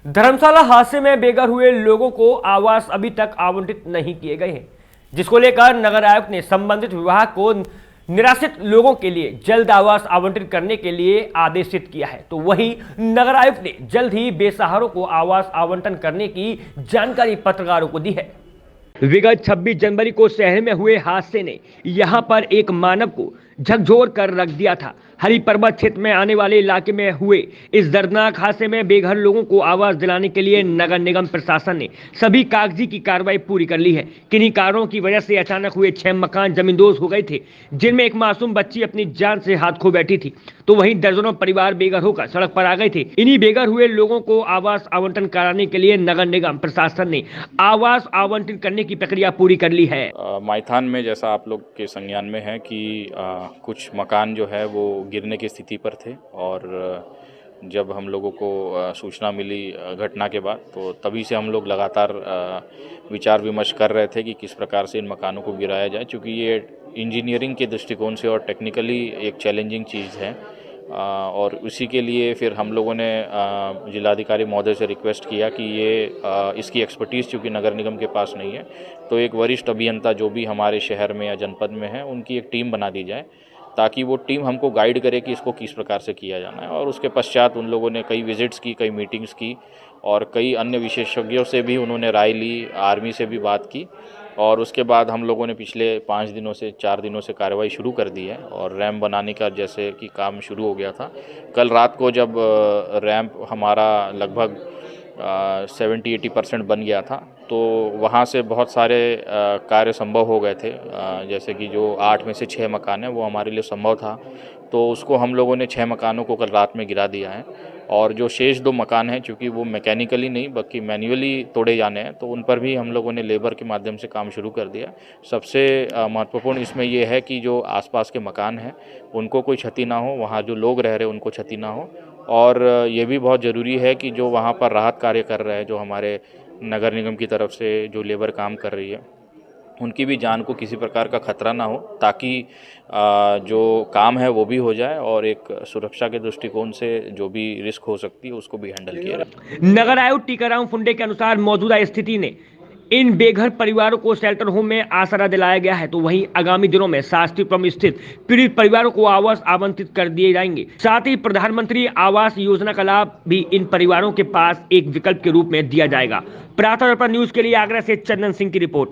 धर्मशाला हादसे में बेघर हुए लोगों को आवास अभी तक आवंटित नहीं किए गए हैं, जिसको लेकर नगर आयुक्त ने संबंधित विभाग को निराश्रित लोगों के लिए जल्द आवास आवंटित करने के लिए आदेशित किया है। तो वहीं नगर आयुक्त ने जल्द ही बेसहारों को आवास आवंटन करने की जानकारी पत्रकारों को दी है। विगत 26 जनवरी को शहर में हुए हादसे ने यहां पर एक मानव को झकझोर कर रख दिया था। हरि पर्वत क्षेत्र में आने वाले इलाके में हुए इस दर्दनाक हादसे में बेघर लोगों को आवास दिलाने के लिए नगर निगम प्रशासन ने सभी कागजी की कार्रवाई पूरी कर ली है। किन्हीं कारणों की वजह से अचानक हुए 6 मकान जमींदोज हो गए थे, जिनमें एक मासूम बच्ची अपनी जान से हाथ खो बैठी थी, तो वहीं दर्जनों परिवार बेघर होकर सड़क पर आ गए थे। इन्हीं बेघर हुए लोगों को आवास आवंटन कराने के लिए नगर निगम प्रशासन ने आवास आवंटन करने की प्रक्रिया पूरी कर ली है। माइथान में जैसा आप लोग के संज्ञान में है कि कुछ मकान जो है वो गिरने की स्थिति पर थे, और जब हम लोगों को सूचना मिली घटना के बाद, तो तभी से हम लोग लगातार विचार विमर्श कर रहे थे कि किस प्रकार से इन मकानों को गिराया जाए, क्योंकि ये इंजीनियरिंग के दृष्टिकोण से और टेक्निकली एक चैलेंजिंग चीज़ है। और उसी के लिए फिर हम लोगों ने जिलाधिकारी महोदय से रिक्वेस्ट किया कि ये इसकी एक्सपर्टीज़ चूँकि नगर निगम के पास नहीं है, तो एक वरिष्ठ अभियंता जो भी हमारे शहर में या जनपद में है, उनकी एक टीम बना दी जाए, ताकि वो टीम हमको गाइड करे कि इसको किस प्रकार से किया जाना है। और उसके पश्चात उन लोगों ने कई विजिट्स की, कई मीटिंग्स की, और कई अन्य विशेषज्ञों से भी उन्होंने राय ली, आर्मी से भी बात की, और उसके बाद हम लोगों ने पिछले 4 दिनों से कार्रवाई शुरू कर दी है। और रैंप बनाने का जैसे कि काम शुरू हो गया था, कल रात को जब रैंप हमारा लगभग 70-80% बन गया था, तो वहाँ से बहुत सारे कार्य संभव हो गए थे। जैसे कि जो 8 में से 6 मकान हैं वो हमारे लिए संभव था, तो उसको हम लोगों ने 6 मकानों को कल रात में गिरा दिया है। और जो शेष 2 मकान हैं, चूँकि वो मैकेनिकली नहीं बल्कि मैन्युअली तोड़े जाने हैं, तो उन पर भी हम लोगों ने लेबर के माध्यम से काम शुरू कर दिया। सबसे महत्वपूर्ण इसमें ये है कि जो आसपास के मकान हैं उनको कोई क्षति ना हो, वहाँ जो लोग रह रहे हैं उनको क्षति ना हो। और ये भी बहुत ज़रूरी है कि जो वहाँ पर राहत कार्य कर रहे हैं, जो हमारे नगर निगम की तरफ से जो लेबर काम कर रही है, उनकी भी जान को किसी प्रकार का खतरा ना हो, ताकि जो काम है वो भी हो जाए, और एक सुरक्षा के दृष्टिकोण से जो भी रिस्क हो सकती है उसको भी हैंडल किया जाए। नगर आयुक्त टीकाराम फुंडे के अनुसार मौजूदा स्थिति ने इन बेघर परिवारों को शेल्टर होम में आसरा दिलाया गया है, तो वहीं आगामी दिनों में शास्त्रीपुरम स्थित पीड़ित परिवारों को आवास आवंटित कर दिए जाएंगे। साथ ही प्रधानमंत्री आवास योजना का लाभ भी इन परिवारों के पास एक विकल्प के रूप में दिया जाएगा। प्रातः दर्पण न्यूज के लिए आगरा से चंदन सिंह की रिपोर्ट।